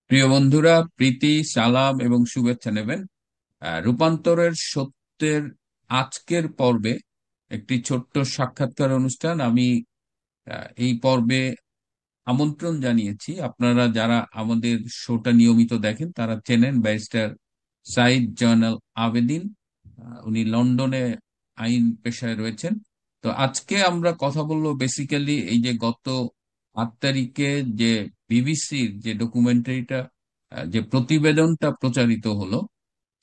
প্রিয় বন্ধুরা, প্রীতি, সালাম এবং শুভেচ্ছা নেবেন। রূপান্তরের সত্যের আজকের পর্বে একটি ছোট্ট সাক্ষাৎকার অনুষ্ঠান। আমি এই পর্বে আমন্ত্রণ জানিয়েছি। আপনারা যারা আমাদের শোটা নিয়মিত দেখেন তারা চেনেন ব্যারিস্টার সাইদ জয়নাল আবেদিন। উনি লন্ডনে আইন পেশায় রয়েছেন। তো আজকে আমরা কথা বলবো বেসিক্যালি এই যে গত 8 তারিখে যে বিবিসির যে ডকুমেন্টারিটা, যে প্রতিবেদনটা প্রচারিত হলো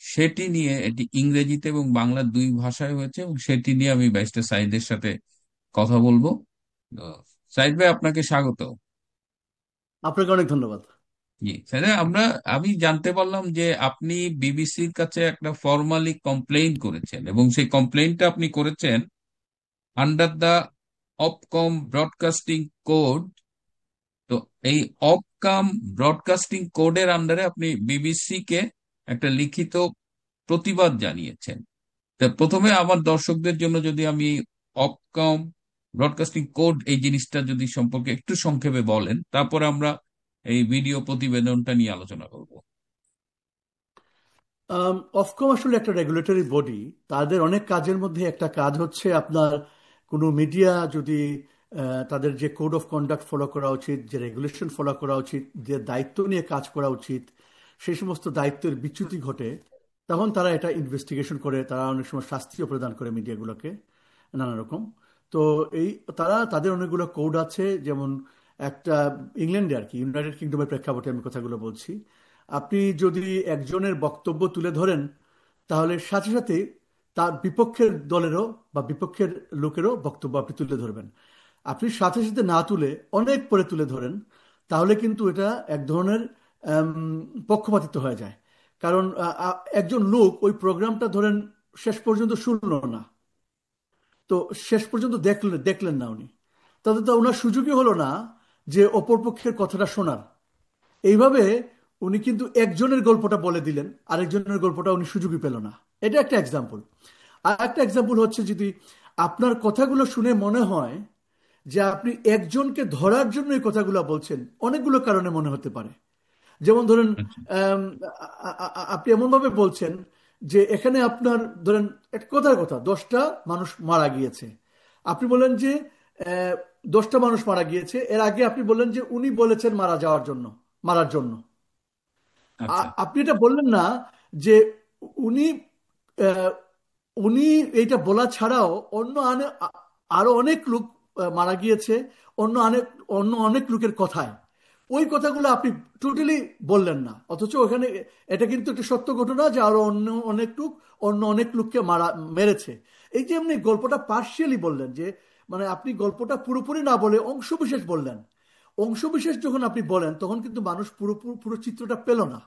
সেটি নিয়ে। এটি ইংরেজিতে এবং বাংলা দুই ভাষায় হয়েছে এবং সেটি নিয়ে আমি ব্যারিস্টার সাইদের সাথে কথা বলবো। তো সাইদ ভাই, আপনাকে স্বাগত। আপনাকে অনেক ধন্যবাদ। জি স্যার, আমি জানতে পারলাম যে আপনি বিবিসির কাছে একটা ফর্মালি কমপ্লেইন করেছেন এবং সেই কমপ্লেইনটা আপনি করেছেন আন্ডার দা অপকম ব্রডকাস্টিং কোড। তো এই অপকাম ব্রডকাস্টিং কোডের আন্ডারে আপনি বিবিসি কে একটা লিখিত প্রতিবাদ জানিয়েছেন। তা প্রথমে আমার দর্শকদের জন্য যদি আমি অপকম ব্রডকাস্টিং কোড এই জিনিসটা যদি সম্পর্কে একটু সংক্ষেপে বলেন, তারপর আমরা এই ভিডিও প্রতিবেদনটা নিয়ে আলোচনা করব। অফকম আসলে একটা রেগুলেটরি বডি। তাদের অনেক কাজের মধ্যে একটা কাজ হচ্ছে আপনার কোনো মিডিয়া যদি তাদের যে কোড অফ কন্ডাক্ট ফলো করা উচিত, যে রেগুলেশন ফলো করা উচিত, যে দায়িত্ব নিয়ে কাজ করা উচিত, সেই সমস্ত দায়িত্বের বিচ্যুতি ঘটে, তখন তারা এটা ইনভেস্টিগেশন করে। তারা অনেক সময় শাস্তিও প্রদান করে মিডিয়াগুলোকে নানা রকম। তো এই তারা তাদের অনেকগুলো কোড আছে। যেমন একটা ইংল্যান্ডে আর কি, ইউনাইটেড কিংডমের প্রেক্ষাপটে আমি কথাগুলো বলছি। আপনি যদি একজনের বক্তব্য তুলে ধরেন, তাহলে সাথে সাথে তার বিপক্ষের দলেরও বা বিপক্ষের লোকেরও বক্তব্য আপনি তুলে ধরবেন। আপনি সাথে সাথে না তুলে অনেক পরে তুলে ধরেন, তাহলে কিন্তু এটা এক ধরনের পক্ষপাতিত্ব হয়ে যায়। কারণ একজন লোক ওই প্রোগ্রামটা ধরেন শেষ পর্যন্ত শুনলো না, তো শেষ পর্যন্ত দেখলেন দেখলেন না উনি, তাতে তো ওনার সুযোগই হলো না যে অপর পক্ষের কথাটা শোনার। এইভাবে উনি কিন্তু একজনের গল্পটা বলে দিলেন, আরেকজনের গল্পটা উনি সুযোগই পেল না। এটা একটা এক্সাম্পল। আর একটা এক্সাম্পল হচ্ছে, যদি আপনার কথাগুলো শুনে মনে হয় যে আপনি একজনকে ধরার জন্য এই কথাগুলো বলছেন, অনেকগুলো কারণে মনে হতে পারে। যেমন ধরেন, আচ্ছা। আপনি এমনভাবে বলছেন যে এখানে আপনার ধরেন একটা কথার কথা 10টা মানুষ মারা গিয়েছে। আপনি বলেন যে আহ, 10টা মানুষ মারা গিয়েছে, এর আগে আপনি বললেন যে উনি বলেছেন মারা যাওয়ার জন্য, মারার জন্য। আচ্ছা। আপনি এটা বললেন না যে উনি আহ, উনি এইটা বলা ছাড়াও আরো অনেক লোক মারা গিয়েছে অন্য অনেক লোকের কথায়। ওই কথাগুলো আপনি টোটালি বললেন না, অথচ ওখানে এটা কিন্তু একটা সত্য ঘটনা যে আরো অন্য অনেক লোককে মেরেছে। এই যে আপনি গল্পটা পার্শিয়ালি বললেন, যে মানে আপনি গল্পটা পুরোপুরি না বলে অংশবিশেষ বললেন। অংশবিশেষ যখন আপনি বলেন, তখন কিন্তু মানুষ পুরো পুরো চিত্রটা পেল না।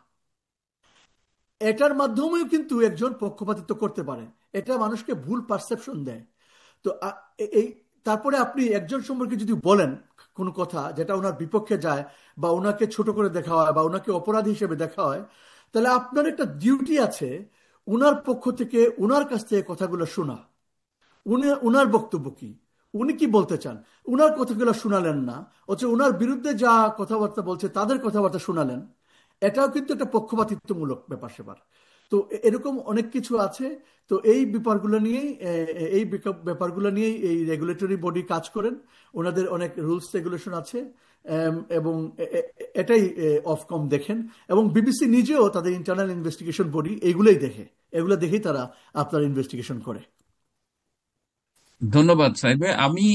এটার মাধ্যমেও কিন্তু একজন পক্ষপাতিত্ব করতে পারে। এটা মানুষকে ভুল পারসেপশন দেয়। তো এই তারপরে আপনি একজন সম্পর্কে যদি বলেন কোনো কথা যেটা ওনার বিপক্ষে যায়, বা ওনাকে ছোট করে দেখা হয়, বা ওনাকে অপরাধী হিসেবে দেখা হয়, তাহলে আপনার একটা ডিউটি আছে উনার পক্ষ থেকে, উনার কাছ থেকে কথাগুলো শোনা। উনার বক্তব্য কি, উনি কি বলতে চান। উনার কথাগুলো শুনালেন না, অথচ উনার বিরুদ্ধে যা কথাবার্তা বলছে তাদের কথাবার্তা শোনালেন। এটাও কিন্তু একটা পক্ষপাতিত্বমূলক ব্যাপার স্যাপার। তো এরকম অনেক কিছু আছে। তো এই ব্যাপারগুলো নিয়েই ব্যাপারগুলো নিয়েই এই রেগুলেটরি বডি কাজ করেন। ওনাদের অনেক রুলস রেগুলেশন আছে। এবং এটাই অফকম দেখেন। এবং বিবিসি নিজেও তাদের ইন্টারনাল ইনভেস্টিগেশন বডি এইগুলোই দেখে। এগুলো দেখেই তারা আপনার ইনভেস্টিগেশন করে। ধন্যবাদ সাইদ ভাই। আমি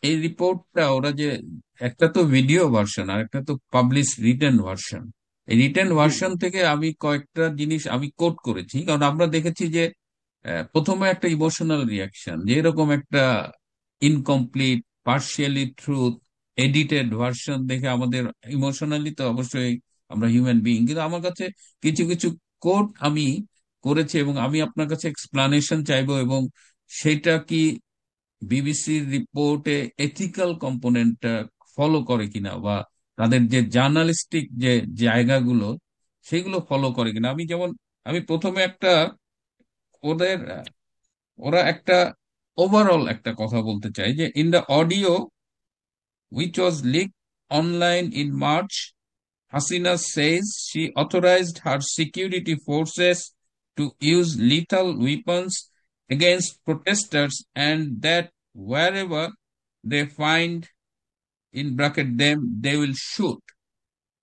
এই রিপোর্টটা, ওরা যে একটা তো ভিডিও ভার্সন আর একটা তো পাবলিশ রিটেন ভার্সন, এই রিটেন জি জি। ভার্সন থেকে আমি কয়েকটা জিনিস আমি কোট করেছি, কারণ আমরা দেখেছি যে প্রথমে একটা ইমোশনাল রিয়াকশন, যে এরকম একটা incomplete, partially truth, edited version দেখে আমাদের ইমোশনালি তো অবশ্যই, আমরা হিউম্যান বিইং, কিন্তু আমার কাছে কিছু কিছু কোট আমি করেছি এবং আমি আপনার কাছে এক্সপ্লানেশন চাইবো এবং সেটা কি বিবিসির রিপোর্টে এথিক্যাল কম্পোনেন্টটা ফলো করে কিনা, বা তাদের যে জার্নালিস্টিক যে জায়গাগুলো সেগুলো ফলো করে কিনা। আমি প্রথমে একটা ওদের ওরা একটা ওভারঅল একটা কথা বলতে চাই যে in the audio which was leaked online in March Hasina says she authorized her security forces to use lethal weapons against protesters and that wherever they find in bracket them they will shoot.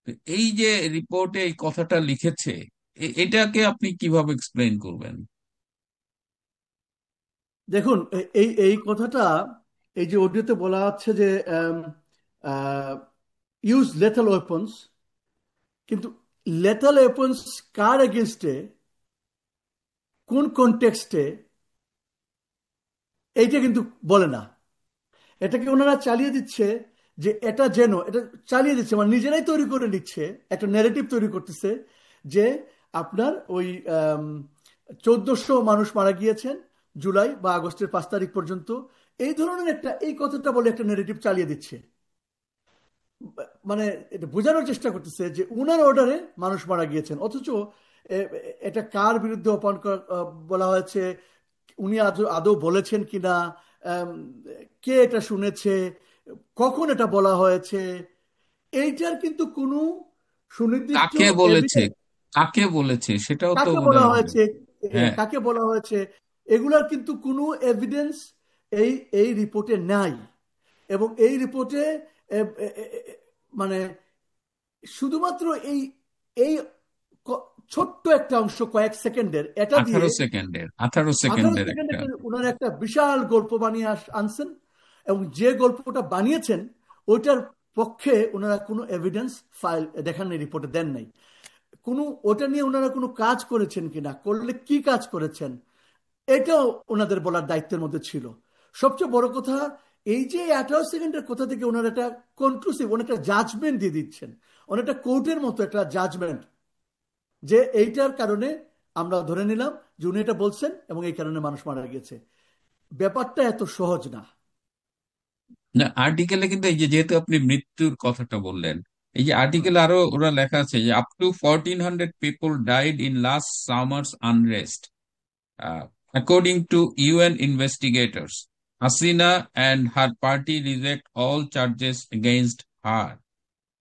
তো এই যে রিপোর্টে এই কথাটা লিখেছে, এটাকে আপনি কিভাবে এক্সপ্লেইন করবেন? দেখুন, এই এই কথাটা, এই যে অডিওতে বলা হচ্ছে যে ইউজ লেথাল ওয়েপন্স, কিন্তু লেথাল ওয়েপন্স কার এগেনস্টে, কোন কনটেক্সটে, এইটা কিন্তু বলে না। এটাকে ওনারা চালিয়ে দিচ্ছে, যে এটা যেন এটা চালিয়ে দিচ্ছে, মানে নিজেরাই তৈরি করে নিচ্ছে, একটা ন্যারেটিভ তৈরি করতেছে যে আপনার ওই 1400 মানুষ মারা গিয়েছেন জুলাই বা আগস্টের 5 তারিখ পর্যন্ত, এই ধরনের একটা, এই কথাটা বলে একটা ন্যারেটিভ চালিয়ে দিচ্ছে। মানে এটা বোঝানোর চেষ্টা করতেছে যে উনার অর্ডারে মানুষ মারা গিয়েছেন, অথচ এটা কার বিরুদ্ধে বলা হয়েছে, উনি আদৌ আদৌ বলেছেন কিনা, আম, কে এটা শুনেছে, কখন এটা বলা হয়েছে, এইটার কিন্তু কোনো সুনির্দিষ্ট কাকে বলেছে, এভিডেন্স, কাকে বলেছে সেটাও তো কাকে বলা বোধহয় হবে। হয়েছে, হ্যাঁ। কাকে বলা হয়েছে, এগুলার কিন্তু কোনো এভিডেন্স এই এই রিপোর্টে নাই। এবং এই রিপোর্টে মানে শুধুমাত্র এই এই ছোট্ট একটা অংশ, কয়েক সেকেন্ডের, এটা দিয়ে 18 সেকেন্ডের, আঠারো 18 সেকেন্ডের সেকেন্ডে একটা। ওনারা একটা বিশাল গল্প বানিয়ে আনছেন, এবং যে গল্পটা বানিয়েছেন ওইটার পক্ষে ওনারা কোনো এভিডেন্স ফাইল দেখান নাই, রিপোর্টে দেন নাই। কোনো ওটা নিয়ে ওনারা কোনো কাজ করেছেন কিনা, করলে কি কাজ করেছেন, এটাও ওনাদের বলার দায়িত্বের মধ্যে ছিল। সবচেয়ে বড় কথা, এই যে 18 সেকেন্ডের কথা থেকে ওনারা একটা কনক্লুসিভ, অনেকটা জাজমেন্ট দিয়ে দিচ্ছেন, অনেকটা কোর্টের মতো একটা জাজমেন্ট, যে এইটার কারণে আমরা ধরে নিলাম যে উনি এটা বলছেন এবং এই কারণে মানুষ মারা গেছে। ব্যাপারটা এত সহজ না। না, আর্টিকেলে কিন্তু এই যে যেহেতু আপনি মৃত্যুর কথাটা বললেন, এই যে আর্টিকেলে আরো ওরা লেখা আছে যে up to 1400 people died in last summers unrest according to UN investigators. Hasina and her party reject all charges against her.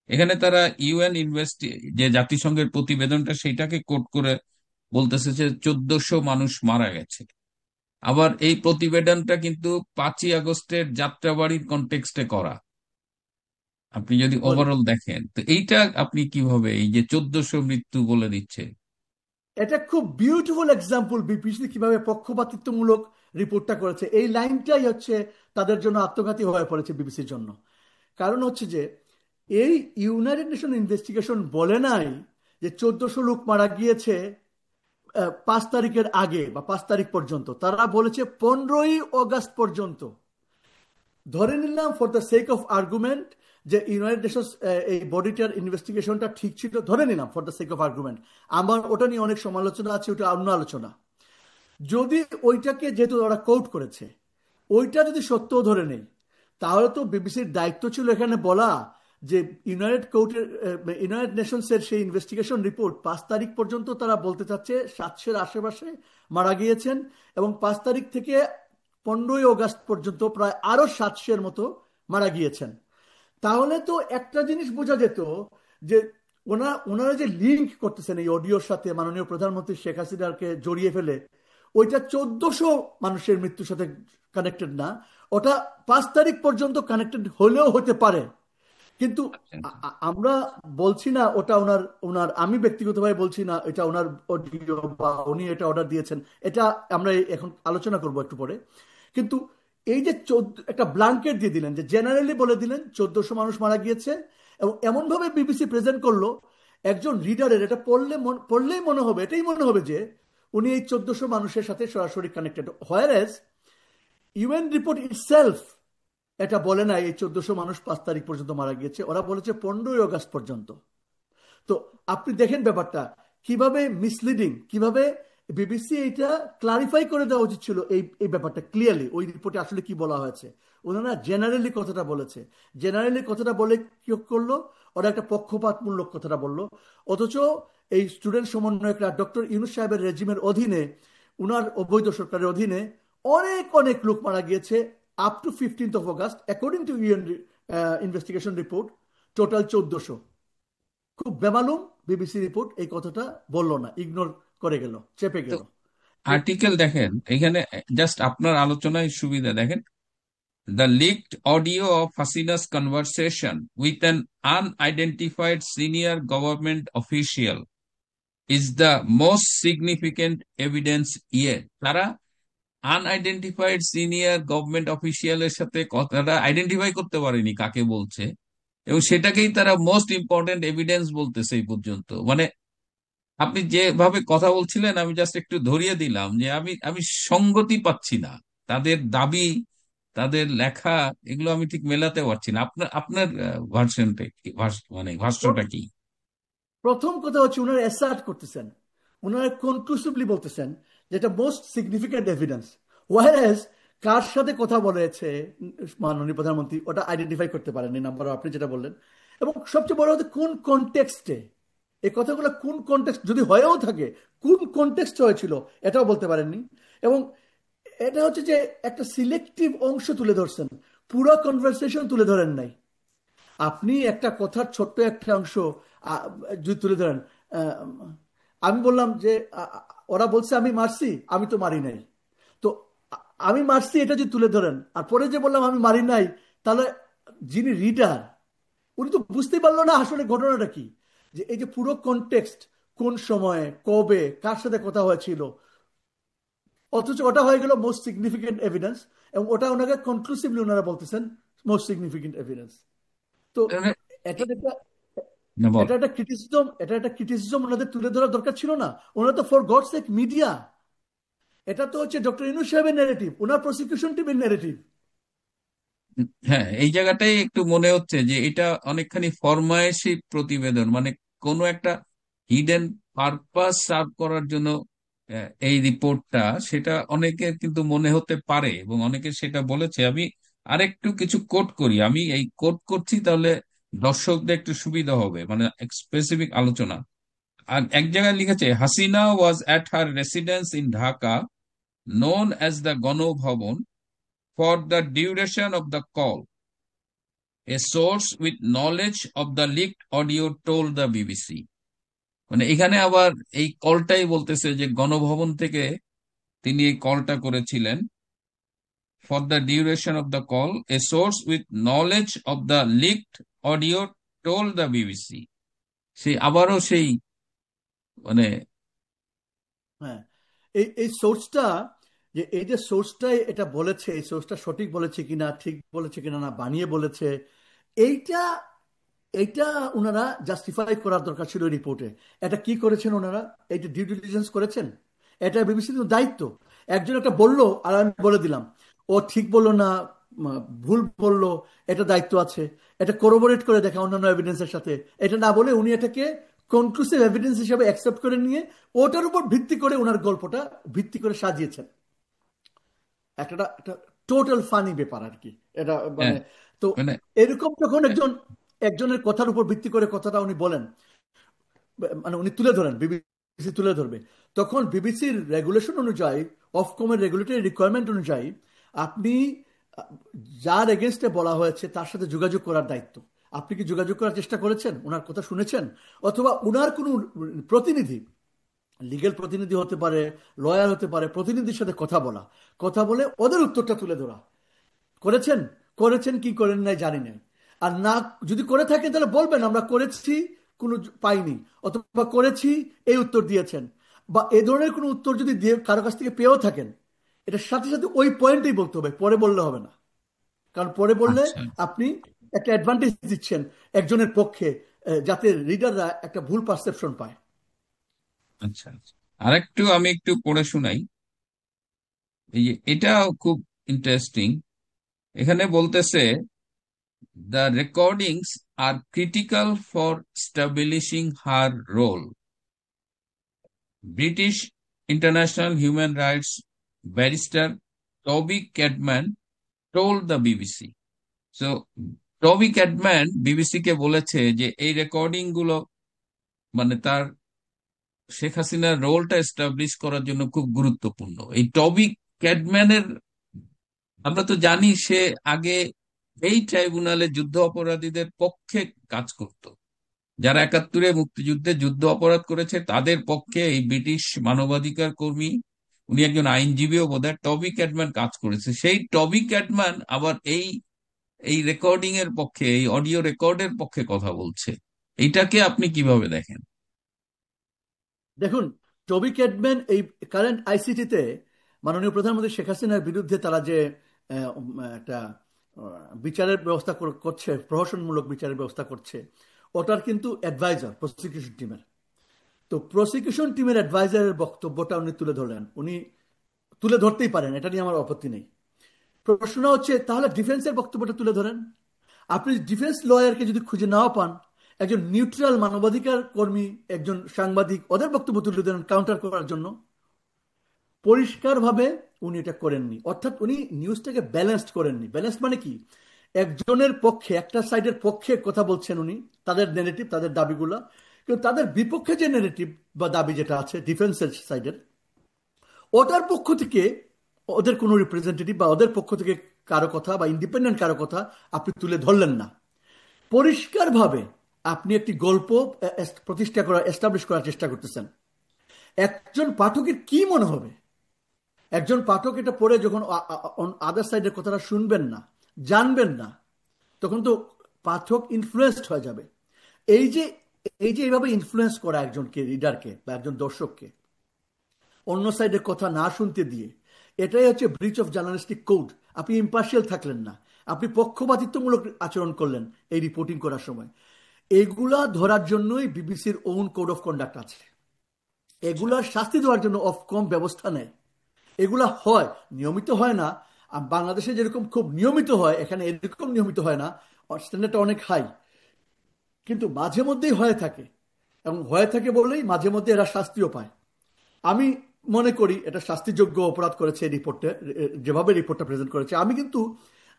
এখানে তারা ইউএন যে জাতিসংঘের প্রতিবেদনটা সেটাকে কোট করে বলতেছে যে 1400 মানুষ মারা গেছে। আবার এই প্রতিবেদনটা কিন্তু 5ই আগস্টের যাত্রাবাড়ির কনটেক্সটে করা। আপনি যদি বলি, ওভারঅল দেখেন তো এইটা আপনি কিভাবে এই যে 1400 মৃত্যু বলে দিচ্ছে? এটা খুব বিউটিফুল এক্সাম্পল বিপিসি কিভাবে পক্ষপাতিত্বমূলক রিপোর্টটা করেছে। এই লাইনটাই হচ্ছে তাদের জন্য আত্মঘাতী হয়ে পড়েছে বিবিসির জন্য। কারণ হচ্ছে যে এই ইউনাইটেড নেশন ইনভেস্টিগেশন বলে নাই যে 1400 লোক মারা গিয়েছে 5 তারিখের আগে বা 5 তারিখ পর্যন্ত, তারা বলেছে 15ই আগস্ট পর্যন্ত। ধরে নিলাম for the sake of argument যে ইউনাইটেড নেশনস এই বডিটার ইনভেস্টিগেশনটা ঠিক ছিল, ধরে নিলাম for the sake of argument. আমার ওটা নিয়ে অনেক সমালোচনা আছে, ওটা অন্য আলোচনা। যদি ওইটাকে, যেহেতু ওরা কোর্ট করেছে, ওইটা যদি সত্য ধরে নেই, তাহলে তো বিবিসির দায়িত্ব ছিল এখানে বলা যে ইউনাইটেড নেশনসের সেই ইনভেস্টিগেশন রিপোর্ট 5 তারিখ পর্যন্ত তারা বলতে চাচ্ছে 700-এর আশেপাশে মারা গিয়েছেন, এবং 5 তারিখ থেকে 15ই আগস্ট পর্যন্ত প্রায় আরো 700-এর মতো মারা গিয়েছেন। তাহলে তো একটা জিনিস বোঝা যেত যে ওনারা যে লিঙ্ক করতেছেন এই অডিওর সাথে মাননীয় প্রধানমন্ত্রী শেখ হাসিনাকে জড়িয়ে ফেলে, ওইটা 1400 মানুষের মৃত্যুর সাথে কানেক্টেড না, ওটা 5 তারিখ পর্যন্ত কানেক্টেড হলেও হতে পারে। কিন্তু আমরা বলছি না ওটা ওনার ওনার আমি ব্যক্তিগতভাবে বলছি না এটা ওনার অডিও বা উনি এটা অর্ডার দিয়েছেন, এটা আমরা এখন আলোচনা করব একটু পরে। কিন্তু এই যে একটা ব্ল্যাঙ্কেট দিয়ে দিলেন, যে জেনারেলি বলে দিলেন 1400 মানুষ মারা গিয়েছে, এবং এমন ভাবে বিবিসি প্রেজেন্ট করলো, একজন রিডারের এটা পড়লেই মনে হবে, এটাই মনে হবে যে উনি এই 1400 মানুষের সাথে সরাসরি কানেক্টেড, হোয়ার ইউএন রিপোর্ট ইটসেলফ এটা বলে না এই 1400 মানুষ 5 তারিখ পর্যন্ত মারা গিয়েছে, ওরা বলেছে 15ই আগস্ট পর্যন্ত। তো আপনি দেখেন ব্যাপারটা কিভাবে মিসলিডিং, কিভাবে বিবিসি এটা ক্লারিফাই করে দেওয়া উচিত ছিল এই এই ব্যাপারটা ক্লিয়ারলি, ওই রিপোর্টে আসলে কি বলা হয়েছে। ওনারা জেনারেলি কথাটা বলেছে, জেনারেলি কথাটা বলে কি করলো, ওরা একটা পক্ষপাতমূলক কথাটা বললো। অথচ এই স্টুডেন্ট সমন্বয়করা ডক্টর ইউনূস সাহেবের রেজিমের অধীনে, উনার অবৈধ সরকারের অধীনে অনেক অনেক লোক মারা গিয়েছে। Up to 15th of August according to UN investigation report total 1400। খুব বেমালুম বিবিসি রিপোর্ট এই কথাটা বললো না, ইগনোর করে গেল, চেপে তো গেল। আর্টিকেল দেখেন এখানে, জাস্ট আপনার আলোচনায় সুবিধা দেখেন, the leaked audio of Hasina's conversation with an unidentified senior government official is the most significant evidence yet. তারা আনআইডেন্টিফাইড সিনিয়র গভর্নমেন্ট অফিসিয়ালের সাথে কথাটা আইডেন্টিফাই করতে পারেনি কাকে বলছে, এবং সেটাকেই তারা মোস্ট ইম্পর্টেন্ট এভিডেন্স বলতেছে এই পর্যন্ত। মানে আপনি যেভাবে কথা বলছিলেন আমি জাস্ট একটু ধরিয়ে দিলাম যে আমি আমি সঙ্গতি পাচ্ছি না, তাদের দাবি, তাদের লেখা, এগুলো আমি ঠিক মেলাতে পারছি না। আপনার আপনার ভার্সনটা কি, মানে ভাষ্যটা কি? প্রথম কথা হচ্ছে ওনারা অ্যাসার্ট করতেছেন, ওনারা কনক্লুসিভলি বলতেছেন যেটা মোস্ট সিগনিফিক্যান্ট এভিডেন্স, ওয়ারেস কার সাথে কথা বলেছে মাননীয় প্রধানমন্ত্রী ওটা আইডেন্টিফাই করতে পারেননি, নাম্বার আপনি যেটা বললেন। এবং সবচেয়ে বড় হচ্ছে কোন কনটেক্সটে এই কথাগুলো, কোন কনটেক্সট যদি হয়েও থাকে, কোন কনটেক্সট হয়েছিল এটাও বলতে পারেননি। এবং এটা হচ্ছে যে একটা সিলেক্টিভ অংশ তুলে ধরছেন, পুরো কনভারসেশন তুলে ধরেন নাই। আপনি একটা কথার ছোট্ট একটা অংশ আহ, যদি তুলে ধরেন, আহ, আমি বললাম যে ওরা বলছে আমি মারছি, আমি তো মারি নাই। তো আমি মারছি এটা যদি তুলে ধরেন আর পরে যে বললাম আমি মারি নাই, তাহলে যিনি রিডার উনি তো বুঝতেই পারলো না আসলে ঘটনাটা কি। যে এই যে পুরো কনটেক্সট, কোন সময়ে কবে কার সাথে কথা হয়েছিল, অথচ ওটা হয়ে গেল মোস্ট সিগনিফিকেন্ট এভিডেন্স। এবং ওটা ওনাকে কনক্লুসিভলি ওনারা বলতেছেন মোস্ট সিগনিফিকেন্ট এভিডেন্স। তো মানে, এটা একটা না বল। এটা একটা ক্রিটিসিজম, এটা একটা ক্রিটিসিজম ওনাদের তুলে ধরার দরকার ছিল না। ওনারা তো ফর গড সেক মিডিয়া, এটা তো হচ্ছে ডক্টর ইনু সাহেবের ন্যারেটিভ, ওনার প্রসিকিউশন টিমের ন্যারেটিভ। হ্যাঁ, এই জায়গাটাই একটু মনে হচ্ছে যে এটা অনেকখানি ফরমায়েশি প্রতিবেদন, মানে কোনো একটা হিডেন পারপাস সার্ভ করার জন্য এই রিপোর্টটা, সেটা অনেকের কিন্তু মনে হতে পারে এবং অনেকে সেটা বলেছে। আমি আরেকটু কিছু কোট করি, আমি এই কোট করছি তাহলে দর্শকদের একটু সুবিধা হবে, মানে স্পেসিফিক আলোচনা। আর এক জায়গায় লিখেছে, Hasina was at her residence in Dhaka known as the Ganabhaban for the duration of the call. A source with knowledge of the leaked audio told the BBC. মানে এখানে আবার এই কলটাই বলতেছে যে গণভবন থেকে তিনি এই কলটা করেছিলেন। For the duration of the call a source with knowledge of the leaked audio told the BBC. সেই আবারও সেই মানে হ্যাঁ, এই এই সোর্সটা, যে এই যে সোর্সটাই এটা বলেছে, এই সোর্সটা সঠিক বলেছে কিনা, ঠিক বলেছে কিনা, না বানিয়ে বলেছে, এইটা এইটা ওনারা জাস্টিফাই করার দরকার ছিল রিপোর্টে। এটা কি করেছেন ওনারা? এইটা ডিউ ডিলিজেন্স করেছেন? এটা বিবিসির দায়িত্ব। একজন একটা বললো আর আমি বলে দিলাম, ও ঠিক বললো না ভুল বললো, এটা দায়িত্ব আছে। এটা কোরোবোরেট করে দেখা অন্যান্য এভিডেন্সের সাথে। এটা না বলে উনি এটাকে কনক্লুসিভ এভিডেন্স হিসেবে অ্যাকসেপ্ট করে নিয়ে ওটার উপর ভিত্তি করে ওনার গল্পটা ভিত্তি করে সাজিয়েছেন। একটা একটা টোটাল ফানি ব্যাপার আর কি এটা, মানে। হ্যাঁ, তো মানে এরকম যখন একজনের কথার উপর ভিত্তি করে কথাটা উনি বলেন, মানে উনি তুলে ধরেন, বিবিসি তুলে ধরবে, তখন বিবিসির রেগুলেশন অনুযায়ী, অফকমের রেগুলেটরি রিকোয়ারমেন্ট অনুযায়ী আপনি আহ, যার এগেনস্টে বলা হয়েছে তার সাথে যোগাযোগ করার দায়িত্ব। আপনি কি যোগাযোগ করার চেষ্টা করেছেন? ওনার কথা শুনেছেন? অথবা ওনার কোনো প্রতিনিধি, লিগেল প্রতিনিধি হতে পারে, লয়ার হতে পারে, প্রতিনিধির সাথে কথা বলা, কথা বলে ওদের উত্তরটা তুলে ধরা করেছেন? করেছেন কি করেন নাই জানি না। আর না, যদি করে থাকেন তাহলে বলবেন আমরা করেছি, কোনো পাইনি, অথবা করেছি এই উত্তর দিয়েছেন, বা এ ধরনের কোনো উত্তর যদি দিয়ে কারো কাছ থেকে পেয়েও থাকেন, এটার সাথে সাথে ওই পয়েন্টেই বলতে হবে, পরে বললে হবে না। কারণ পরে বললে আচ্ছা, আপনি একটা অ্যাডভান্টেজ দিচ্ছেন একজনের পক্ষে, যাতে রিডাররা একটা ভুল পারসেপশন পায়। আচ্ছা, আচ্ছা। আরেকটু আমি একটু পড়ে শোনাই, এই যে এটাও খুব ইন্টারেস্টিং। এখানে বলতেছে, the recordings are critical for establishing her role. British international human rights barrister Toby Cadman told the BBC. So, টবি ক্যাডম্যান বিবিসি কে বলেছে যে এই রেকর্ডিং গুলো মানে তার শেখ হাসিনার রোলটা এস্টাবলিশ করার জন্য খুব গুরুত্বপূর্ণ। এই টবি ক্যাডম্যানের, আমরা তো জানি সে আগে এই ট্রাইব্যুনালে যুদ্ধ অপরাধীদের পক্ষে কাজ করত, যারা একাত্তরে মুক্তিযুদ্ধে যুদ্ধ অপরাধ করেছে তাদের পক্ষে এই ব্রিটিশ মানবাধিকার কর্মী, উনি একজন আইনজীবীও বোধহয়, টবি ক্যাডম্যান কাজ করেছে। সেই টবি ক্যাডম্যান আবার এই এই রেকর্ডিং এর পক্ষে, এই অডিও রেকর্ডের পক্ষে কথা বলছে। এইটাকে আপনি কিভাবে দেখেন? দেখুন, টবি ক্যাডম্যান এই কারেন্ট আইসিটিতে মাননীয় প্রধানমন্ত্রী শেখ হাসিনার বিরুদ্ধে তারা যে একটা বিচারের ব্যবস্থা করছে, প্রহসনমূলক বিচারের ব্যবস্থা করছে, ওটার কিন্তু অ্যাডভাইজার প্রসিকিউশন টিমের। তো প্রসিকিউশন টিমের অ্যাডভাইজারের বক্তব্যটা উনি তুলে ধরলেন। উনি তুলে ধরতেই পারেন, এটা নিয়ে আমার আপত্তি নেই। প্রশ্ন হচ্ছে তাহলে ডিফেন্সের বক্তব্যটা তুলে ধরেন। আপনি ডিফেন্স লয়ারকে যদি খুঁজে নাও পান, একজন নিউট্রাল মানবাধিকার কর্মী, একজন সাংবাদিক, ওদের বক্তব্য তুলে ধরেন কাউন্টার করার জন্য। পরিষ্কারভাবে উনি এটা করেননি, অর্থাৎ উনি নিউজটাকে ব্যালেন্সড করেননি। ব্যালেন্সড মানে কি, একজনের পক্ষে, একটা সাইডের পক্ষে কথা বলছেন উনি, তাদের নেগেটিভ, তাদের দাবিগুলো, কিন্তু তাদের বিপক্ষে যে নেগেটিভ বা দাবি যেটা আছে ডিফেন্সের সাইডের, ওটার পক্ষ থেকে ওদের কোনো রিপ্রেজেন্টেটিভ বা ওদের পক্ষ থেকে কারো কথা বা ইন্ডিপেন্ডেন্ট কারো কথা আপনি তুলে ধরলেন না। পরিষ্কারভাবে আপনি একটি গল্প প্রতিষ্ঠা করা, এস্টাবলিশ করার চেষ্টা করতেছেন। একজন পাঠকের কি মনে হবে? একজন পাঠক এটা পড়ে যখন আদার সাইডের কথাটা শুনবেন না, জানবেন না, তখন তো পাঠক ইনফ্লুয়েসড হয়ে যাবে। এই যে এই যে এইভাবে ইনফ্লুয়েন্স করা একজনকে, রিডারকে বা একজন দর্শককে, অন্য সাইডের কথা না শুনতে দিয়ে, এটাই হচ্ছে ব্রিচ অফ জার্নালিস্টিক কোড। আপনি ইম্পার্শিয়াল থাকলেন না, আপনি পক্ষপাতিত্বমূলক আচরণ করলেন এই রিপোর্টিং করার সময়। এগুলা ধরার জন্যই বিবিসির ওন কোড অফ কন্ডাক্ট আছে। এগুলার শাস্তি দেওয়ার জন্য অফকম ব্যবস্থা নেয়। এগুলা হয়, নিয়মিত হয় না। আর বাংলাদেশে যেরকম খুব নিয়মিত হয়, এখানে এরকম নিয়মিত হয় না, স্ট্যান্ডার্ডটা অনেক হাই, কিন্তু মাঝে মধ্যেই হয়ে থাকে। এবং হয়ে থাকে বলেই মাঝে মধ্যে এরা শাস্তিও পায়। আমি মনে করি এটা শাস্তিযোগ্য অপরাধ করেছে এই রিপোর্টে, যেভাবে রিপোর্টটা প্রেজেন্ট করেছে। আমি কিন্তু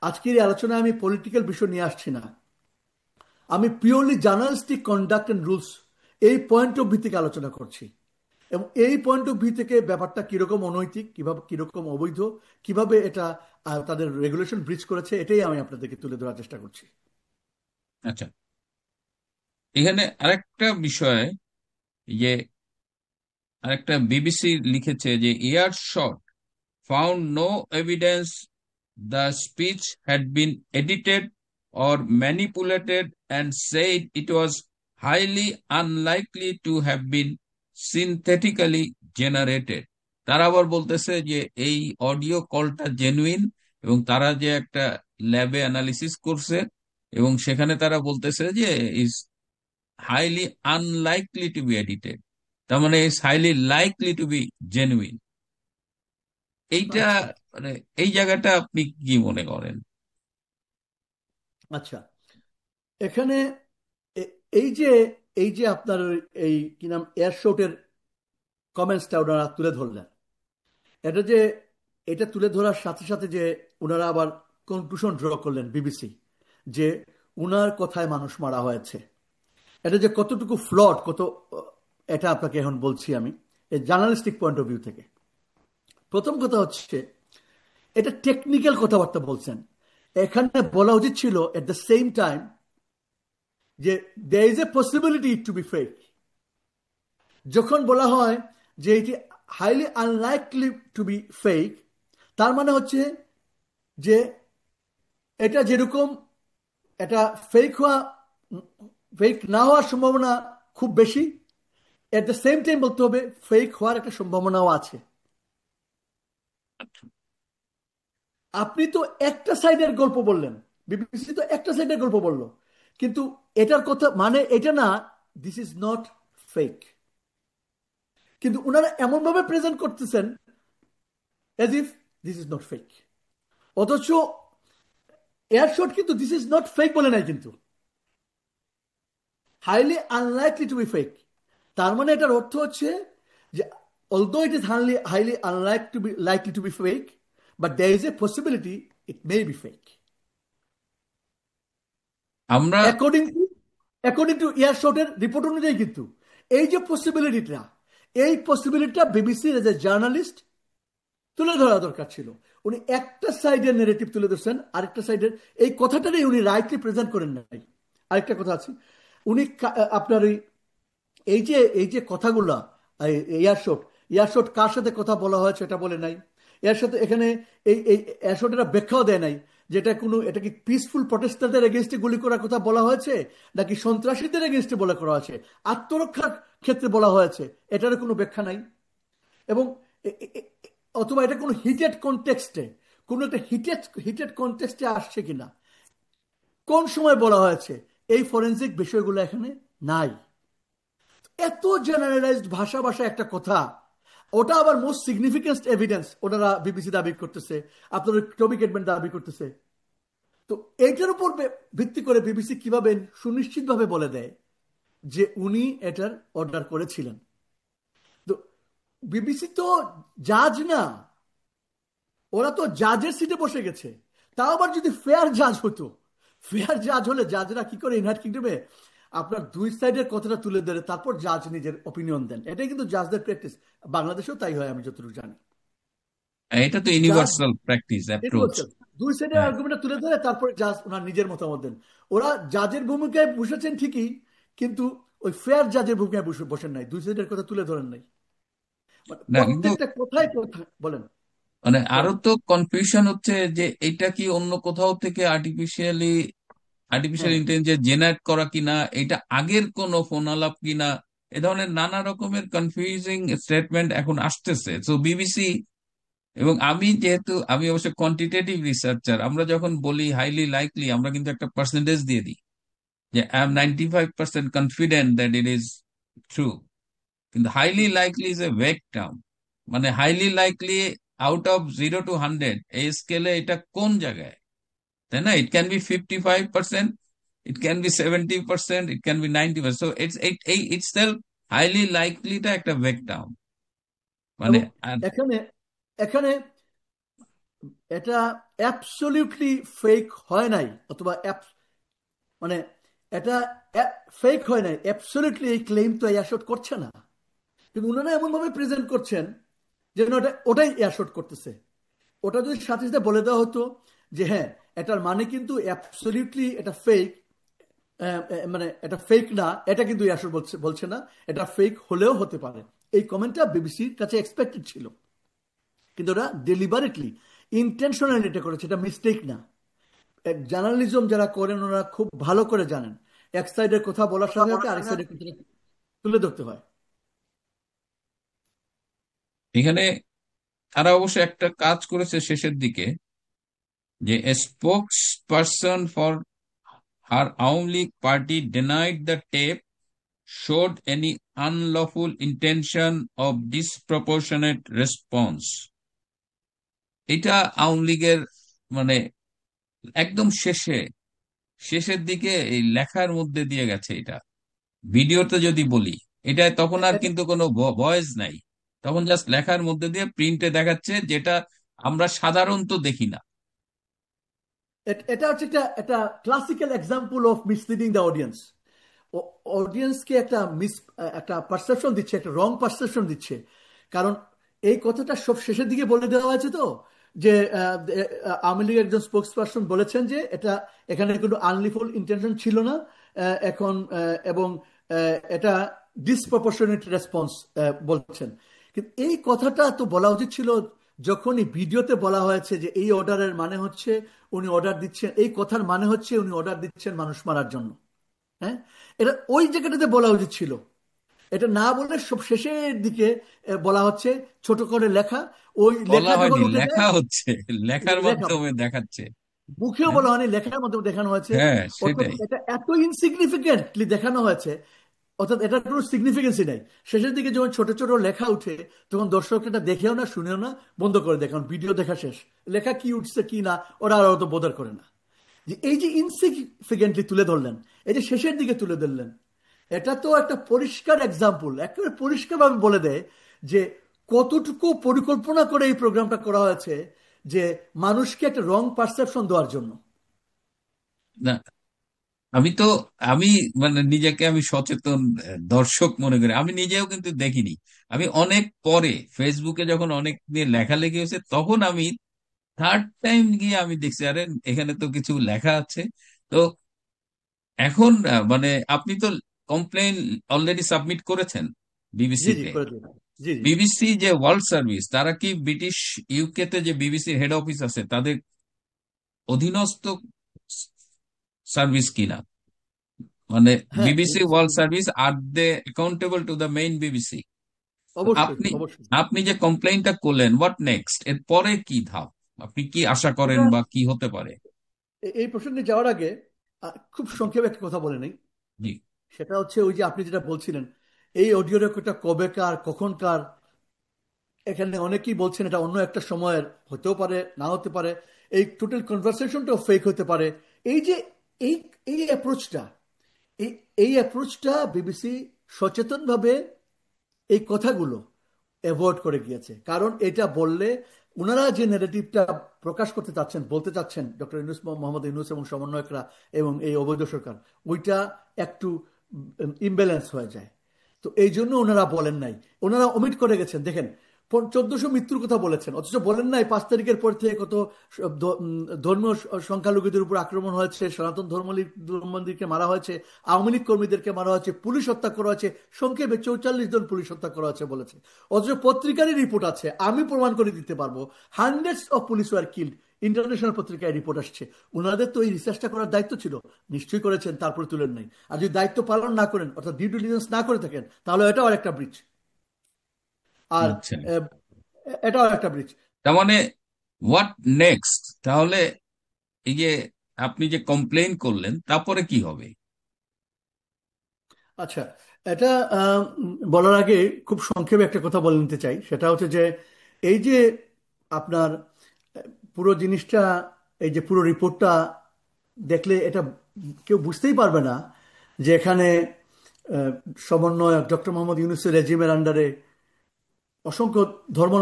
আজকের এই আলোচনায় আমি পলিটিক্যাল বিষয় নিয়ে আসছি না, আমি purely journalistic conduct and rules, এই পয়েন্ট অফ ভিউ থেকে আলোচনা করছি। এবং এই পয়েন্ট অফ ভিউ থেকে ব্যাপারটা কিরকম অনৈতিক, কিভাবে কিরকম অবৈধ, কিভাবে এটা তাদের রেগুলেশন ব্রিচ করেছে, এটাই আমি আপনাদেরকে তুলে ধরার চেষ্টা করছি। আচ্ছা, এখানে আরেকটা বিষয়, যে আরেকটা বিবিসি লিখেছে যে air shot found no evidence the speech had been edited or manipulated and said it was highly unlikely to have been synthetically generated। তারা আবার বলতেছে যে এই অডিও কলটা জেনুইন, এবং তারা যে একটা ল্যাবে অ্যানালিসিস করছে, এবং সেখানে তারা বলতেছে যে is highly unlikely to be edited, তার মানে is highly likely to be genuine. এইটা আচ্ছা, মানে এই জায়গাটা আপনি কি মনে করেন? আচ্ছা, এখানে এ- এই যে এই যে আপনার এই কি নাম এয়ারশটের কমেন্টসটা ওনারা তুলে ধরলেন, এটা যে এটা তুলে ধরার সাথে সাথে যে ওনারা আবার কনক্লুশন ড্র করলেন বিবিসি, যে উনার কথায় মানুষ মারা হয়েছে, এটা যে কতটুকু ফ্লড, কত, এটা আপনাকে এখন বলছি আমি এই জার্নালিস্টিক পয়েন্ট অফ ভিউ থেকে। প্রথম কথা হচ্ছে, এটা টেকনিক্যাল কথাবার্তা বলছেন। এখানে বলা উচিত ছিল এট দ্য সেম টাইম যে there is a possibility to be fake. যখন বলা হয় যে এটি highly unlikely to be fake, তার মানে হচ্ছে যে এটা যেরকম, এটা ফেক হওয়া, ফেক না হওয়ার সম্ভাবনা খুব বেশি, এট দ্য সেম টাইম বলতে হবে ফেক হওয়ার একটা সম্ভাবনাও আছে। আপনি তো একটা সাইডের গল্প বললেন, বিবিসি তো একটা সাইডের গল্প বললো, কিন্তু এটার কথা মানে এটা না, দিস ইজ নট ফেক। কিন্তু ওনারা এমন ভাবে প্রেজেন্ট করতেছেন age if this is not fake. অথচ এয়ারশট কিন্তু দিস ইজ নট ফেক বলে নাই, কিন্তু highly unlikely to be fake. তার মানে এটার অর্থ হচ্ছে যে although it is highly unlikely to be likely to be fake, but there is a possibility it may be fake. আমরা অ্যাকর্ডিং টু অ্যাকর্ডিং টু এয়ারশটের রিপোর্ট অনুযায়ী কিন্তু এই যে পসিবিলিটিটা, এই পসিবিলিটিটা বিবিসির এজ এ জার্নালিস্ট তুলে ধরা দরকার ছিল। উনি একটা সাইডের নেগেটিভ তুলে ধরছেন, আরেকটা সাইডের এই কথাটারই উনি রাইটলি প্রেজেন্ট করেন নাই। আরেকটা কথা আছে, উনি আপনার এই যে কথাগুলা, এয়ারশট, এয়ারশট কার সাথে কথা বলা হয়েছে এটা বলে নাই। এর সাথে এখানে এই এয়ারশট এটা ব্যাখ্যাও দেয় নাই, যেটা কোনো, এটা কি পিসফুল প্রটেস্টারদের এগেনস্টে গুলি করার কথা বলা হয়েছে নাকি সন্ত্রাসীদের এগেনস্টে বলা করা হয়েছে, আত্মরক্ষার ক্ষেত্রে বলা হয়েছে, এটার কোনো ব্যাখ্যা নাই। এবং এ- এ- এ- অথবা এটা কোনো হিটেড কনটেক্সটে, কোনো একটা হিটেড হিটেড কনটেক্সটে আসছে কিনা, কোন সময় বলা হয়েছে, এই ফরেন্সিক বিষয়গুলো এখানে নাই। এত জেনারেলাইজড ভাষা ভাষা একটা কথা, ওটা আবার মোস্ট সিগনিফিকেন্ট এভিডেন্স ওনারা বিবিসি দাবি করতেছে, আপনার টমি কেটম্যান দাবি করতেছে। তো এইটার উপর ভিত্তি করে বিবিসি কিভাবে সুনিশ্চিতভাবে বলে দেয় যে উনি এটার অর্ডার করেছিলেন? তো বিবিসি তো জাজ না, ওরা তো জাজের সিটে বসে গেছে। তাও আবার যদি ফেয়ার জাজ হতো, ফেয়ার জাজ হলে জাজরা কি করে ইউনাইটেড কিংডমে আপনার দুই সাইডের কথাটা তুলে ধরে তারপর জাজ নিজের অপিনিয়ন দেন, এটাই কিন্তু জাজদের প্র্যাকটিস। বাংলাদেশেও তাই হয় আমি যতটুকু জানি। এটা তো জাজ ইউনিভার্সাল প্র্যাকটিস অ্যাপ্রোচ। ইউনিভার্সাল, দুই সাইডের হ্যাঁ, আর্গুমেন্টটা তুলে ধরে তারপর জাজ ওনার নিজের মতামত দেন। ওরা জাজের ভূমিকায় বসেছেন ঠিকই, কিন্তু ওই ফেয়ার জাজের ভূমিকায় বসেন নাই, দুই সাইডের কথা তুলে ধরেন নাই। মানে না কিন্তু প্রত্যেকটা কথায় কথা বলেন। মানে আরো বলেন। তো কনফিউশন হচ্ছে যে এটা কি অন্য কোথাও থেকে আর্টিফিশিয়াল হ্যাঁ, ইন্টেলিজেন্স জেনারেট করা কিনা, এটা আগের কোনো ফোন আলাপ কিনা, এ ধরনের নানা রকমের কনফিউজিং স্টেটমেন্ট এখন আসতেছে। তো বিবিসি এবং আমি অবশ্য কোয়ান্টিটেটিভ রিসার্চার, আমরা যখন বলি হাইলি লাইকলি আমরা কিন্তু একটা পার্সেন্টেজ দিয়ে দিই যে I am 95% confident that it is true. কিন্তু highly likely is a vague term. মানে highly likely out of 0 to 100 এই স্কেলে এটা কোন জায়গায়, তাই না? It can be 55%, it can be 70%, it can be 90%। So it's highly লাইকলিটা একটা ভেগ টার্ম। মানে এবং এখানে এখানে এটা অ্যাবসলিউটলি ফেক হয় নাই, অথবা মানে এটা ফেক হয় নাই অ্যাবসলিউটলি, এই ক্লেম তো এয়ারশট করছে না। কিন্তু উনারা এমন ভাবে প্রেজেন্ট করছেন যেন ওটাই এয়ারশট করতেছে। ওটা যদি সাথে সাথে বলে দেওয়া হতো যে হ্যাঁ, এটার মানে কিন্তু অ্যাবসলিউটলি এটা ফেক, মানে এটা ফেক না, এটা কিন্তু এয়ারশট বলছে বলছে না, এটা ফেক হলেও হতে পারে, এই কমেন্টটা বিবিসির কাছে এক্সপেক্টেড ছিল। কিন্তু ওরা ডেলিবারেটলি ইন্টেনশনালি এটা করেছে, এটা মিস্টেক না। জার্নালিজম যারা করেন ওরা খুব ভালো করে জানেন এক সাইডের কথা বলার সাথে সাথে আরেক সাইডের কথা তুলে ধরতে হয়। এখানে তারা অবশ্য একটা কাজ করেছে শেষের দিকে, যে spokes person for her Awami League party denied the tape showed any unlawful intention of disproportionate response। এটা আওয়ামী লীগের মানে একদম শেষের দিকে এই লেখার মধ্যে দিয়ে গেছে এটা। ভিডিওতে যদি বলি, এটা তখন আর এটা কিন্তু কোনো ভয়েস নাই, তখন জাস্ট লেখার মধ্যে দিয়ে প্রিন্টে দেখাচ্ছে, যেটা আমরা সাধারণত দেখি না। এটা হচ্ছে একটা একটা classical example of misleading the audience. অডিয়েন্সকে একটা পারসেপশন দিচ্ছে, একটা রং পারসেপশন দিচ্ছে। কারণ এই কথাটা সব শেষের দিকে বলে দেওয়া হয়েছে তো, যে আওয়ামী লীগের একজন স্পোক্স পারসন বলেছেন যে এখানে কোনো আনলিফুল ইন্টেনশন ছিল না। এখন এবং এটা ডিসপ্রপোর্শনেট রেসপন্স বলছেন। কিন্তু এই কথাটা তো বলা উচিত ছিল যখনই ভিডিওতে বলা হয়েছে যে এই অর্ডারের মানে হচ্ছে উনি অর্ডার দিচ্ছেন, এই কথার মানে হচ্ছে উনি অর্ডার দিচ্ছেন মানুষ মারার জন্য। হ্যাঁ, এটা ওই জায়গাটাতে বলা উচিত ছিল। এটা না বলে সব শেষের দিকে বলা হচ্ছে, ছোট করে লেখা। ওই বলা লেখা যখন হয়নি, উঠে যায়, লেখা হচ্ছে, লেখার লেখা মাধ্যমে দেখাচ্ছে। মুখেও হ্যাঁ, বলা হয়নি, লেখার মাধ্যমে দেখানো হয়েছে। হ্যাঁ, অর্থাৎ সেটাই। এটা এত ইনসিগনিফিকেন্টলি দেখানো হয়েছে, অর্থাৎ এটার কোনো সিগনিফিকেন্সই নাই। শেষের দিকে যখন ছোট ছোট লেখা উঠে তখন দর্শক এটা দেখেও না, শুনেও না, বন্ধ করে দেয়, কারণ ভিডিও দেখা শেষ। লেখা কি উঠছে কি না ওরা আর অত বোদার করে না। যে এই যে ইনসিগনিফিকেন্টলি তুলে ধরলেন, এই যে শেষের দিকে তুলে ধরলেন, এটা তো একটা পরিষ্কার এক্সাম্পল, একেবারে পরিষ্কারভাবে বলে দেয় যে কতটুকু পরিকল্পনা করে এই প্রোগ্রামটা করা হয়েছে, যে মানুষকে একটা রং পারসেপশন দেওয়ার জন্য। না, আমি তো আমি মানে নিজেকে আমি সচেতন দর্শক মনে করি। আমি নিজেও কিন্তু দেখিনি। আমি অনেক পরে ফেসবুকে যখন অনেক নিয়ে লেখালেখি হয়েছে তখন আমি থার্ড টাইম গিয়ে আমি দেখছি, আরে এখানে তো কিছু লেখা আছে। তো এখন মানে আপনি তো কমপ্লেইন অলরেডি সাবমিট করেছেন জি জি বিবিসিতে। করে দিন। জি জি। বিবিসি যে ওয়ার্ল্ড সার্ভিস, তারা কি ব্রিটিশ ইউকে তে যে বিবিসির হেড অফিস আছে তাদের অধীনস্থ সার্ভিস কিনা? মানে হ্যাঁ BBC BBC. World service are they accountable to the main BBC? তো অবশ্যই আপনি অবশ্যই। আপনি যে কমপ্লেইনটা করলেন, হোয়াট নেক্সট? এর পরে কি ধাপ? আপনি কি আশা করেন এটা বা কি হতে পারে? এই প্রসঙ্গে যাওয়ার আগে খুব সংক্ষেপে একটা কথা বলে নেই। জি। সেটা হচ্ছে ওই যে আপনি যেটা বলছিলেন, এই অডিও রেকর্ডটা কবেকার কখনকার, এখানে অনেকেই বলছেন এটা অন্য একটা সময়ের, হতেও পারে না হতে পারে, এই টোটাল কনভারসেশনটাও ফেক হতে পারে। এই যে এই এই অ্যাপ্রোচটা, এই এই অ্যাপ্রোচটা বিবিসি সচেতনভাবে এই কথাগুলো অ্যাভয়েড করে গিয়েছে। কারণ এটা বললে ওনারা যে ন্যারেটিভটা প্রকাশ করতে চাচ্ছেন, বলতে চাচ্ছেন ডক্টর ইউনূস, মোহাম্মদ ইউনূস এবং সমন্বয়করা এবং এই অবৈধ সরকার, ওইটা একটু ইমব্যালেন্স হয়ে যায়। তো এই জন্য ওনারা বলেন নাই, ওনারা ওমিট করে গেছেন। দেখেন 1400 মৃত্যুর কথা বলেছেন, অথচ বলেন নাই 5 তারিখের পর থেকে কত ধর্মীয় সংখ্যালঘুদের উপর আক্রমণ হয়েছে, সনাতন ধর্মাবলম্বীদেরকে মারা হয়েছে, আওয়ামী লীগ কর্মীদেরকে মারা হয়েছে, পুলিশ হত্যা করা হয়েছে, সংক্ষেপে 44 জন পুলিশ হত্যা করা হয়েছে বলেছে। অথচ পত্রিকারই রিপোর্ট আছে, আমি প্রমাণ করে দিতে পারবো, hundreds of police were killed, international পত্রিকায় রিপোর্ট আসছে। ওনাদের তো এই রিসার্চটা করার দায়িত্ব ছিল, নিশ্চয়ই করেছেন, তারপরে তুলেন নাই। আর যদি দায়িত্ব পালন না করেন, অর্থাৎ ডিউ ডিলিজেন্স না করে থাকেন, তাহলে এটাও একটা ব্রিচ। আর আচ্ছা, আহ, এটাও একটা ব্রিচ। তার মানে হোয়াট নেক্সট তাহলে? এই যে আপনি যে কমপ্লেইন করলেন, তারপরে কি হবে? আচ্ছা, এটা বলার আগে খুব সংক্ষেপে একটা কথা বলে নিতে চাই। সেটা হচ্ছে যে এই যে আপনার পুরো জিনিসটা, এই যে পুরো রিপোর্টটা দেখলে এটা কেউ বুঝতেই পারবে না যে এখানে আহ, সমন্বয়ক ডক্টর মোহাম্মদ ইউনূসের রেজিমের আন্ডারে অসংখ্য ধর্ম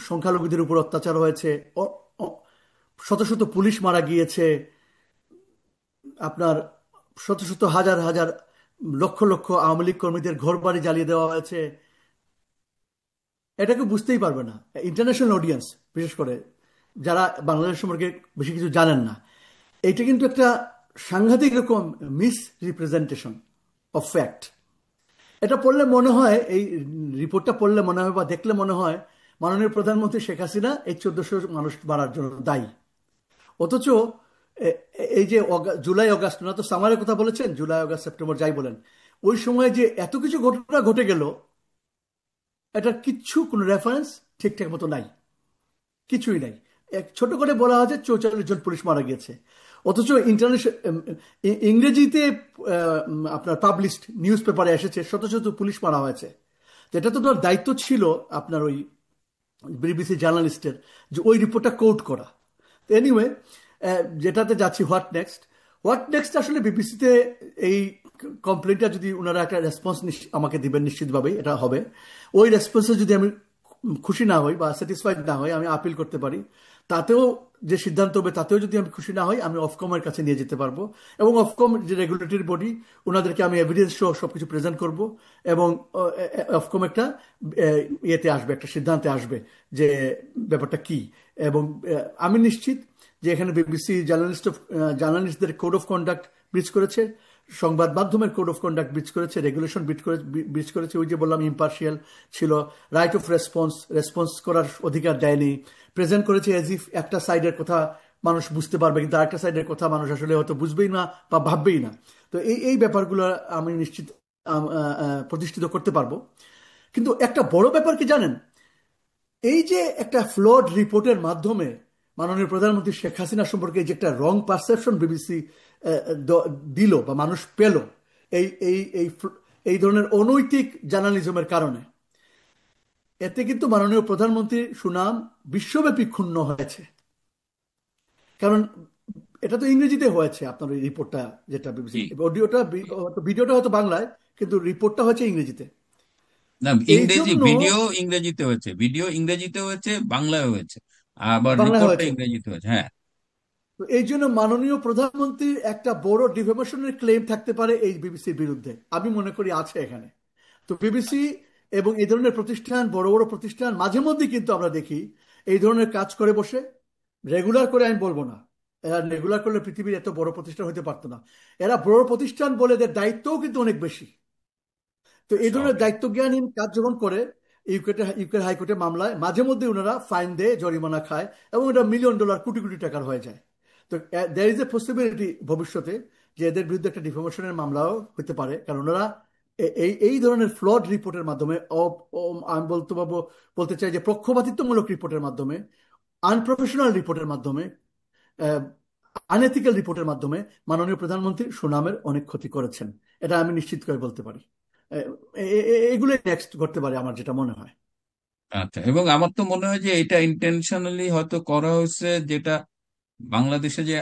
সংখ্যালঘুদের উপর অত্যাচার হয়েছে, অ- অ- শত শত পুলিশ মারা গিয়েছে, আপনার শত শত হাজার হাজার লক্ষ লক্ষ আওয়ামী লীগ কর্মীদের ঘর বাড়ি জ্বালিয়ে দেওয়া হয়েছে। এটাকে বুঝতেই পারবে না ইন্টারন্যাশনাল অডিয়েন্স, বিশেষ করে যারা বাংলাদেশ সম্পর্কে বেশি কিছু জানেন না। এটা কিন্তু একটা সাংঘাতিক রকম মিস রিপ্রেজেন্টেশন অফ ফ্যাক্ট। এটা পড়লে মনে হয়, এই রিপোর্টটা পড়লে মনে হয় বা দেখলে মনে হয় মাননীয় প্রধানমন্ত্রী শেখ হাসিনা এই 1400 মানুষ মারার জন্য দায়ী। অথচ এই যে জুলাই অগাস্ট, না তো সামারের কথা বলেছেন, জুলাই অগাস্ট সেপ্টেম্বর যাই বলেন, ওই সময় যে এত কিছু ঘটনা ঘটে গেল, এটার কিচ্ছু কোনো রেফারেন্স ঠিকঠাক মতো নাই, কিছুই নাই। এক ছোট করে বলা হয়েছে 44 জন পুলিশ মারা গিয়েছে। অথচ ইন্টারন্যাশনাল ইংরেজিতে আপনার পাবলিশড নিউজ পেপারে এসেছে শত শত পুলিশ মারা হয়েছে। যেটা তো তার দায়িত্ব ছিল আপনার ওই বিবিসি জার্নালিস্টের, যে ওই রিপোর্টটা কোট করা। এনিওয়ে, যেটাতে যাচ্ছি, হোয়াট নেক্সট। হোয়াট নেক্সট আসলে বিবিসিতে এই কমপ্লেনটা যদি ওনারা একটা রেসপন্স আমাকে দিবেন, নিশ্চিতভাবেই এটা হবে। ওই রেসপন্সে যদি আমি খুশি না হই বা স্যাটিসফাইড না হই, আমি আপিল করতে পারি। তাতেও যে সিদ্ধান্ত হবে, তাতেও যদি আমি খুশি না হই, আমি অফকমের কাছে নিয়ে যেতে পারবো। এবং অফকম যে রেগুলেটরি বডি, ওনাদেরকে আমি এভিডেন্স সহ সবকিছু প্রেজেন্ট করব। এবং অফকম একটা ইয়েতে আসবে, একটা সিদ্ধান্তে আসবে যে ব্যাপারটা কি। এবং আমি নিশ্চিত যে এখানে বিবিসি জার্নালিস্টদের কোড অফ কন্ডাক্ট ব্রিচ করেছে, সংবাদ মাধ্যমের কোড অফ কন্ডাক্ট ব্রিচ করেছে, রেগুলেশন ব্রিচ করেছে। ওই যে বললাম ইম্পার্শিয়াল ছিল, রাইট অফ রেসপন্স করার অধিকার দেয়নি, প্রেজেন্ট করেছে এজ ইফ একটা সাইডের কথা মানুষ বুঝতে পারবে, কিন্তু আরেকটা সাইডের কথা মানুষ আসলে হয়তো বুঝবেই না বা ভাববেই না। তো এই এই ব্যাপারগুলো আমি নিশ্চিত প্রতিষ্ঠিত করতে পারবো। কিন্তু একটা বড় ব্যাপার কি জানেন, এই যে একটা ফ্লড রিপোর্টের মাধ্যমে মাননীয় প্রধানমন্ত্রী শেখ হাসিনা সম্পর্কে যে একটা রং পারসেপশন বিবিসি দিল বা মানুষ পেল, এই এই এই এই ধরনের অনৈতিক জার্নালিজমের কারণে, এতে কিন্তু মাননীয় প্রধানমন্ত্রীর সুনাম বিশ্বব্যাপী ক্ষুণ্ণ হয়েছে। কারণ এটা তো ইংরেজিতে হয়েছে, আপনার ওই রিপোর্টটা, যেটা বিবিসি জি। অডিওটা, ভিডিওটা হয়তো বাংলায়, কিন্তু রিপোর্টটা হয়েছে ইংরেজিতে। না, এই ইংরেজি জন্য ভিডিও ইংরেজিতে হয়েছে, ভিডিও ইংরেজিতে হয়েছে, বাংলায় হয়েছে, আবার বাংলা রিপোর্টটা হয়েছে। ইংরেজিতে হয়েছে, হ্যাঁ। তো এই জন্য মাননীয় প্রধানমন্ত্রীর একটা বড় ডিফেমেশনের ক্লেম থাকতে পারে এই বিবিসির বিরুদ্ধে, আমি মনে করি আছে এখানে। তো বিবিসি এবং এই ধরনের প্রতিষ্ঠান, বড় বড় প্রতিষ্ঠান, মাঝে মধ্যে কিন্তু আমরা দেখি এই ধরনের কাজ করে বসে, রেগুলার করে আমি বলবো না, এরা রেগুলার করলে পৃথিবীর এত বড় প্রতিষ্ঠান হতে পারতো না। এরা বড় প্রতিষ্ঠান বলে এদের দায়িত্বও কিন্তু অনেক বেশি। তো এই ধরনের স্বাভাবিক। দায়িত্বজ্ঞানহীন কাজ যখন করে, ইউকের হাইকোর্টের মামলায় মাঝে মধ্যে ওনারা ফাইন দেয়, জরিমানা খায়, এবং এটা মিলিয়ন ডলার, কোটি কোটি টাকার হয়ে যায়। তো দেয়ার ইজ এ পসিবিলিটি ভবিষ্যতে যে এদের বিরুদ্ধে একটা ডিফেমেশনের মামলাও হতে পারে, কারণ ওনারা এই এই ধরনের ফ্লড রিপোর্টের মাধ্যমে আমি বলতে চাই যে পক্ষপাতিত্বমূলক রিপোর্টের মাধ্যমে, আনপ্রফেশনাল রিপোর্টের মাধ্যমে, আনএথিক্যাল রিপোর্টের মাধ্যমে মাননীয় প্রধানমন্ত্রীর সুনামের অনেক ক্ষতি করেছেন। এটা আমি নিশ্চিত করে বলতে পারি। এগুলো নেক্সট করতে পারে আমার যেটা মনে হয়। আচ্ছা, এবং আমার তো মনে হয় যে এটা ইন্টেনশনালি হয়তো করা হয়েছে, যেটা বাংলাদেশে যে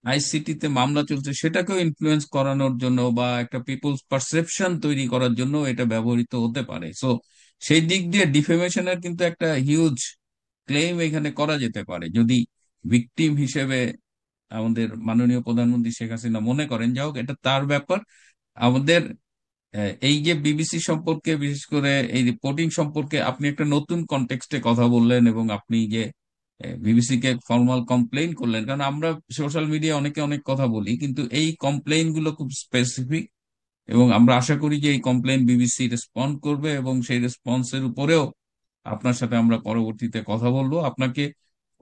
আইসিটি তে মামলা চলছে সেটাকেও ইনফ্লুয়েন্স করানোর জন্য বা একটা পিপলস পারসেপশন তৈরি করার জন্য এটা ব্যবহৃত হতে পারে। সো সেই দিক দিয়ে ডিফেমেশনের কিন্তু একটা হিউজ ক্লেম এখানে করা যেতে পারে, যদি ভিকটিম হিসেবে আমাদের মাননীয় প্রধানমন্ত্রী শেখ হাসিনা মনে করেন। যাই হোক, এটা তার ব্যাপার। আমাদের এই যে বিবিসি সম্পর্কে, বিশেষ করে এই রিপোর্টিং সম্পর্কে আপনি একটা নতুন কনটেক্সটে কথা বললেন, এবং আপনি যে বিবিসি কে ফর্মাল কমপ্লেইন করলেন, কারণ আমরা সোশ্যাল মিডিয়া অনেকে অনেক কথা বলি, কিন্তু এই কমপ্লেইন গুলো খুব স্পেসিফিক, এবং আমরা আশা করি যে এই কমপ্লেইন বিবিসি রেসপন্ড করবে, এবং সেই রেসপন্সের উপরেও আপনার সাথে আমরা পরবর্তীতে কথা বলবো। আপনাকে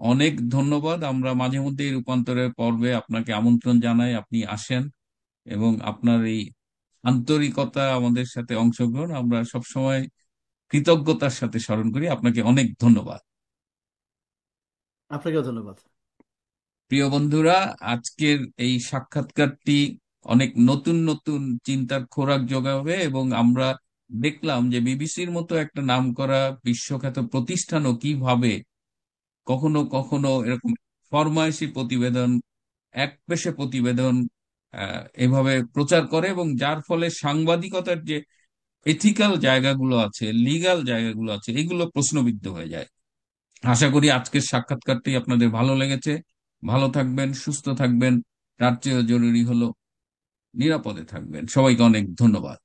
অনেক ধন্যবাদ। আমরা মাঝে মধ্যে এই রূপান্তরের পর্বে আপনাকে আমন্ত্রণ জানাই, আপনি আসেন, এবং আপনার এই আন্তরিকতা, আমাদের সাথে অংশগ্রহণ আমরা সবসময় কৃতজ্ঞতার সাথে স্মরণ করি। আপনাকে অনেক ধন্যবাদ। আপনাকেও ধন্যবাদ। প্রিয় বন্ধুরা, আজকের এই সাক্ষাৎকারটি অনেক নতুন নতুন চিন্তার খোরাক যোগাবে, এবং আমরা দেখলাম যে বিবিসির মতো একটা নামকরা বিশ্বখ্যাত প্রতিষ্ঠানও কিভাবে কখনো কখনো এরকম ফরমায়েশি প্রতিবেদন, একপেশে প্রতিবেদন এভাবে প্রচার করে, এবং যার ফলে সাংবাদিকতার যে এথিক্যাল জায়গাগুলো আছে, লিগ্যাল জায়গাগুলো আছে, এগুলো প্রশ্নবিদ্ধ হয়ে যায়। আশা করি আজকের সাক্ষাৎকারটি আপনাদের ভালো লেগেছে। ভালো থাকবেন, সুস্থ থাকবেন, তার চেয়েও জরুরি হলো নিরাপদে থাকবেন। সবাইকে অনেক ধন্যবাদ।